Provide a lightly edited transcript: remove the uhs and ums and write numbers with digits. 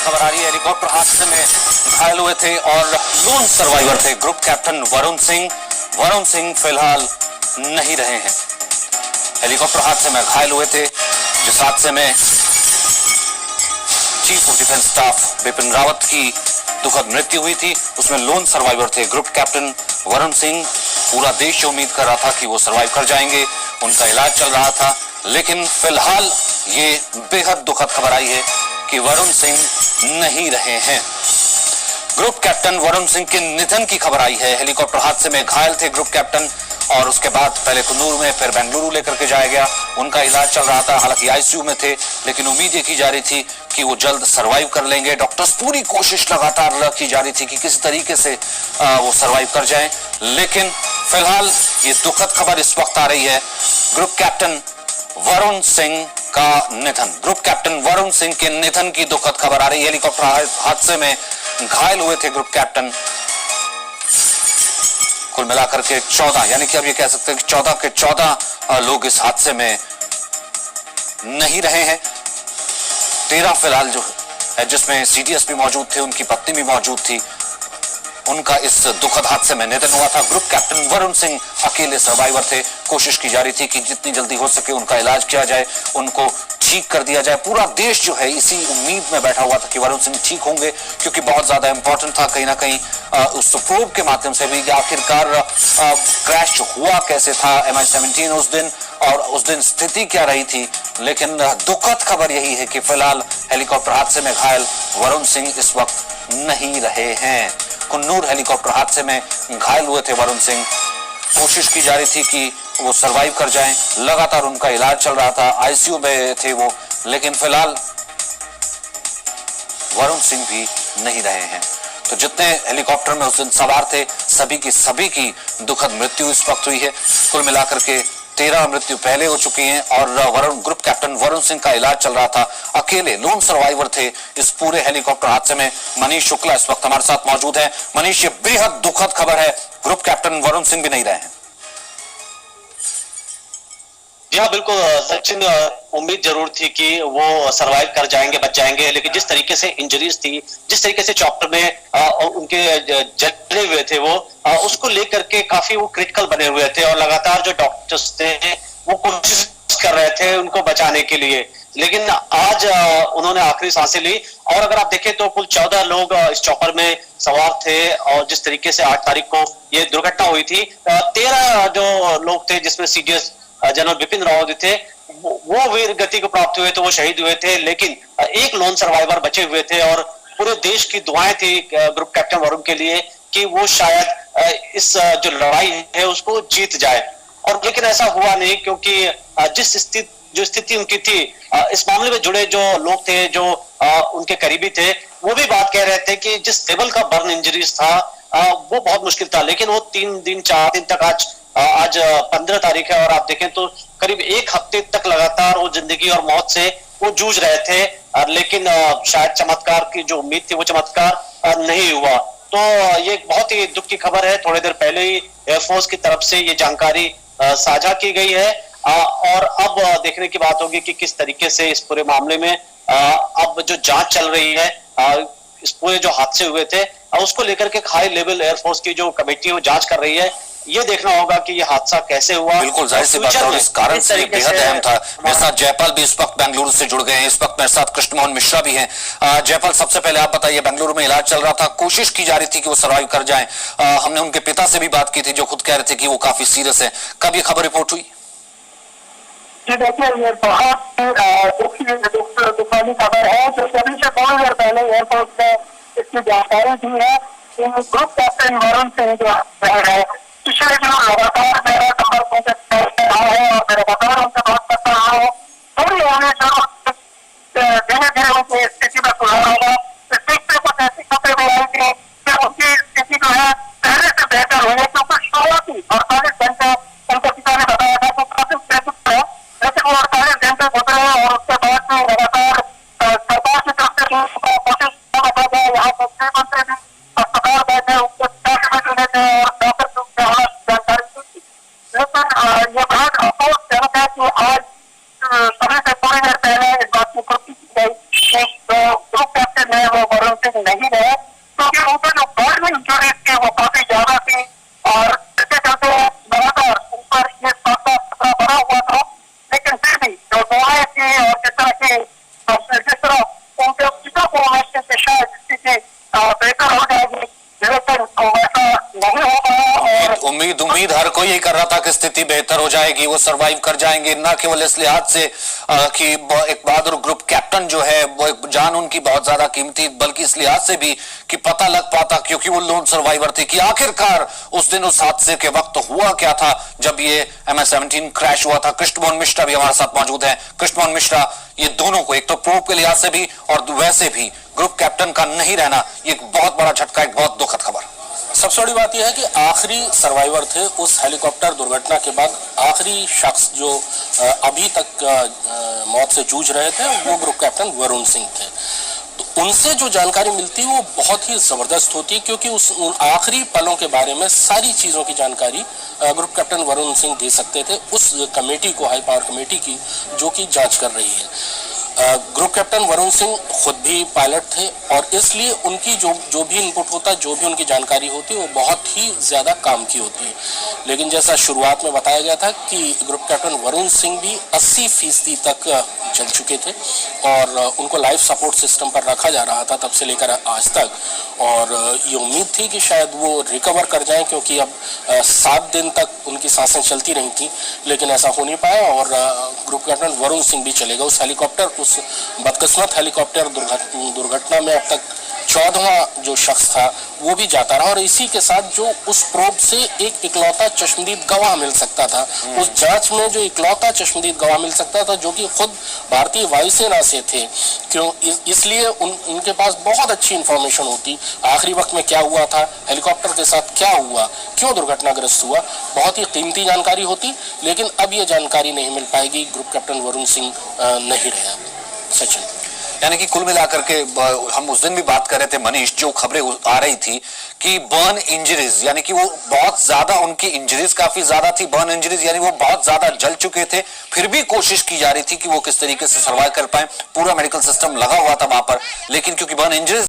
खबर आ रही है। हेलीकॉप्टर हादसे में घायल हुए थे और लोन सर्वाइवर थे ग्रुप कैप्टन वरुण सिंह। वरुण सिंह फिलहाल नहीं रहे हैं। हेलीकॉप्टर हादसे में घायल हुए थे, जिस हादसे में chief of defence staff Bipin Rawat की दुखद मृत्यु हुई थी, उसमें लोन सर्वाइवर थे ग्रुप कैप्टन वरुण सिंह। पूरा देश उम्मीद कर रहा था कि वो सर्वाइव कर जाएंगे, उनका इलाज चल रहा था, लेकिन फिलहाल ये बेहद दुखद खबर आई है कि वरुण सिंह नहीं रहे हैं। ग्रुप कैप्टन वरुण सिंह के निधन की खबर आई है। हेलीकॉप्टर हादसे में घायल थे ग्रुप कैप्टन और उसके बाद पहले कुन्नूर में फिर बेंगलुरु लेकर के जाया गया, उनका इलाज चल रहा था। हालांकि आईसीयू में थे, लेकिन उम्मीद ये की जा रही थी कि वो जल्द सरवाइव कर लेंगे। डॉक्टर्स पूरी कोशिश लगातार की जा रही थी कि किसी तरीके से वो सरवाइव कर जाएं, लेकिन फिलहाल ये दुखद खबर इस वक्त आ रही है। ग्रुप कैप्टन वरुण सिंह का निधन, ग्रुप कैप्टन वरुण सिंह के निधन की दुखद खबर आ रही है। हेलीकॉप्टर हादसे में घायल हुए थे ग्रुप कैप्टन। कुल मिलाकर के 14, यानी कि अब ये कह सकते हैं कि 14 के 14 लोग इस हादसे में नहीं रहे हैं। 13 फिलहाल जो है, जिसमें सीडीएस भी मौजूद थे, उनकी पत्नी भी मौजूद थी, उनका इस दुखद हादसे में निधन हुआ था। ग्रुप कैप्टन वरुण सिंह अकेले सर्वाइवर थे। कोशिश की जा रही थी कि जितनी जल्दी हो सके उनका इलाज किया जाए, उनको ठीक कर दिया जाए। पूरा देश जो है इसी उम्मीद में बैठा हुआ था कि वरुण सिंह ठीक होंगे, क्योंकि बहुत ज्यादा इंपॉर्टेंट था कहीं ना कहीं उस प्रोब के माध्यम से भी आखिरकार क्रैश हुआ कैसे था MH17 उस दिन, और उस दिन स्थिति क्या रही थी। लेकिन दुखद खबर यही है कि फिलहाल हेलीकॉप्टर हादसे में घायल वरुण सिंह इस वक्त नहीं रहे हैं। कुन्नूर हेलीकॉप्टर हादसे में घायल हुए थे वरुण सिंह। कोशिश की जा रही थी कि वो सरवाइव कर जाएं, लगातार उनका इलाज चल रहा था, आईसीयू में थे वो, लेकिन फिलहाल वरुण सिंह भी नहीं रहे हैं। तो जितने हेलीकॉप्टर में उस दिन सवार थे, सभी की दुखद मृत्यु इस वक्त हुई है। कुल मिलाकर के 13 मृत्यु पहले हो चुकी हैं और ग्रुप कैप्टन वरुण सिंह का इलाज चल रहा था। अकेले लोन सर्वाइवर थे इस पूरे हेलीकॉप्टर हादसे में। मनीष शुक्ला इस वक्त हमारे साथ मौजूद है। मनीष, ये बेहद दुखद खबर है, ग्रुप कैप्टन वरुण सिंह भी नहीं रहे हैं। जी हाँ, बिल्कुल सचिन, उम्मीद जरूर थी कि वो सरवाइव कर जाएंगे, बच जाएंगे, लेकिन जिस तरीके से इंजरीज थी, जिस तरीके से चॉप्टर में उनके जले हुए थे, वो उसको लेकर के काफी वो क्रिटिकल बने हुए थे और लगातार जो डॉक्टर्स थे वो कोशिश कर रहे थे उनको बचाने के लिए। लेकिन आज उन्होंने आखिरी सांसें ली और अगर आप देखें तो कुल 14 लोग इस चॉपर में सवार थे और जिस तरीके से 8 तारीख को ये दुर्घटना हुई थी, 13 जो लोग थे जिसमें सीडीएस जनरल बिपिन रावत थे, वो वीर गति को प्राप्त हुए, तो वो शहीद हुए थे, लेकिन एक लोन सर्वाइवर बचे हुए थे और पूरे देश की दुआएं थी ग्रुप कैप्टन वरुण के लिए कि वो शायद इस जो लड़ाई है उसको जीत जाए। और लेकिन ऐसा हुआ नहीं, क्योंकि जिस स्थिति उनकी थी, इस मामले में जुड़े जो लोग थे, जो उनके करीबी थे, वो भी बात कह रहे थे कि जिस लेवल का बर्न इंजरीज था वो बहुत मुश्किल था। लेकिन वो 3 दिन 4 दिन तक, आज 15 तारीख है और आप देखें तो करीब 1 हफ्ते तक लगातार वो जिंदगी और मौत से वो जूझ रहे थे, लेकिन शायद चमत्कार की जो उम्मीद थी वो चमत्कार नहीं हुआ। तो ये बहुत ही दुख की खबर है। थोड़ी देर पहले ही एयरफोर्स की तरफ से ये जानकारी साझा की गई है और अब देखने की बात होगी कि किस तरीके से इस पूरे मामले में अब जो जांच चल रही है, इस पूरे जो हादसे हुए थे उसको लेकर के हाई लेवल एयरफोर्स की जो कमेटी वो जांच कर रही है। ये देखना होगा कि ये हादसा कैसे हुआ। बिल्कुल जाहिर सी बात है और इस कारण से बेहद अहम था। मेरे साथ जयपाल भी इस वक्त बेंगलुरु से जुड़ गए हैं। इस वक्त मेरे साथ कृष्ण मोहन मिश्रा भी हैं। जयपाल, सबसे पहले आप बताइए, बेंगलुरु में इलाज चल रहा था, कोशिश की जा रही थी कि वो सर्वाइव कर जाएं। हमने उनके पिता से भी बात की थी जो खुद कह रहे थे कि वो काफी सीरियस है। कब ये खबर रिपोर्ट हुई? देखिए, ये बहुत दुखदाई खबर है जो सभी से 2 देर पहले एयरपोर्ट में इसकी जानकारी दी है। ग्रुप कैप्टन वरुण सिंह जो है, पिछले दिनों लगातार मेरा संपर्क रहा है और मैं लगातार उनसे बात करता रहा हूँ। थोड़ी आने धीरे धीरे उनकी स्थिति में सुधार होगा। देखते कुछ ऐसी खबरें भी आई थी कि उनकी स्थिति जो है पहले से बेहतर हुई है, क्योंकि शुरुआती 48 घंटे उनके पिता ने बताया था तो काफी प्रेरित है, लेकिन वो 48 घंटे गुजरे और उसके बाद में लगातार सरकार की तरफ से कोशिश यहाँ मुख्यमंत्री भी अस्पताल बैठे, उनके भी चुने थे और डॉक्टर जानकारी दी थी। लेकिन ये बात अफसोसजनक है कि आज सभी से थोड़ी देर पहले इस बात की पुष्टि की गई कि जो ग्रुप कैप्टन है वो कोई यही कर रहा था कि स्थिति बेहतर हो जाएगी, वो सरवाइव कर जाएंगे, न केवल इस लिहाज से कि एक बहादुर ग्रुप कैप्टन जो है वो एक जान उनकी बहुत ज्यादा कीमती, बल्कि इस लिहाज से भी कि पता लग पाता क्योंकि वो लोन सर्वाइवर थे कि आखिरकार उस दिन उस हादसे के वक्त हुआ क्या था जब ये MS-17 क्रैश हुआ था। कृष्णमोहन मिश्रा भी हमारे साथ मौजूद हैं। कृष्णमोहन मिश्रा, ये दोनों को एक तो प्रूफ के लिहाज से भी और वैसे भी ग्रुप कैप्टन का नहीं रहना ये एक बहुत बड़ा झटका, एक बहुत दुखद खबर। सबसे बड़ी बात यह है कि आखिरी सर्वाइवर थे उस हेलीकॉप्टर दुर्घटना के बाद, आखिरी शख्स जो अभी तक मौत से जूझ रहे थे वो ग्रुप कैप्टन वरुण सिंह थे। तो उनसे जो जानकारी मिलती वो बहुत ही जबरदस्त होती, क्योंकि उन आखिरी पलों के बारे में सारी चीजों की जानकारी ग्रुप कैप्टन वरुण सिंह दे सकते थे उस कमेटी को, हाई पावर कमेटी की, जो कि जांच कर रही है। ग्रुप कैप्टन वरुण सिंह खुद भी पायलट थे और इसलिए उनकी जो भी इनपुट होता, जो भी उनकी जानकारी होती वो बहुत ही ज्यादा काम की होती है। लेकिन जैसा शुरुआत में बताया गया था कि ग्रुप कैप्टन वरुण सिंह भी 80% तक चल चुके थे और उनको लाइफ सपोर्ट सिस्टम पर रखा जा रहा था तब से लेकर आज तक, और ये उम्मीद थी कि शायद वो रिकवर कर जाएं, क्योंकि अब 7 दिन तक उनकी सांसें चलती रही थी, लेकिन ऐसा हो नहीं पाया और ग्रुप कैप्टन वरुण सिंह भी चले गए। उस हेलीकॉप्टर, उस बदकिस्मत हेलीकॉप्टर दुर्घटना में अब तक 14वां जो शख्स था वो भी जाता रहा, और इसी के साथ जो उस प्रोब से एक इकलौता चश्मदीद गवाह मिल सकता था, उस जांच में जो इकलौता चश्मदीद गवाह मिल सकता था जो कि खुद भारतीय वायुसेना से थे, क्यों इसलिए उनके पास बहुत अच्छी इंफॉर्मेशन होती आखिरी वक्त में क्या हुआ था, हेलीकॉप्टर के साथ क्या हुआ, क्यों दुर्घटनाग्रस्त हुआ, बहुत ही कीमती जानकारी होती। लेकिन अब ये जानकारी नहीं मिल पाएगी, ग्रुप कैप्टन वरुण सिंह नहीं रहे। सचिन, यानी कि कुल मिलाकर के हम उस दिन भी बात कर रहे थे मनीष, जो खबरें आ रही थी कि बर्न इंजरीज, यानी कि वो बहुत ज्यादा, उनकी इंजरीज काफी ज्यादा थी, बर्न इंजरीज, यानी वो बहुत ज्यादा जल चुके थे, फिर भी कोशिश की जा रही थी कि वो किस तरीके से सर्वाइव कर पाए। पूरा मेडिकल सिस्टम लगा हुआ था वहां पर, लेकिन क्योंकि बर्न इंजरीज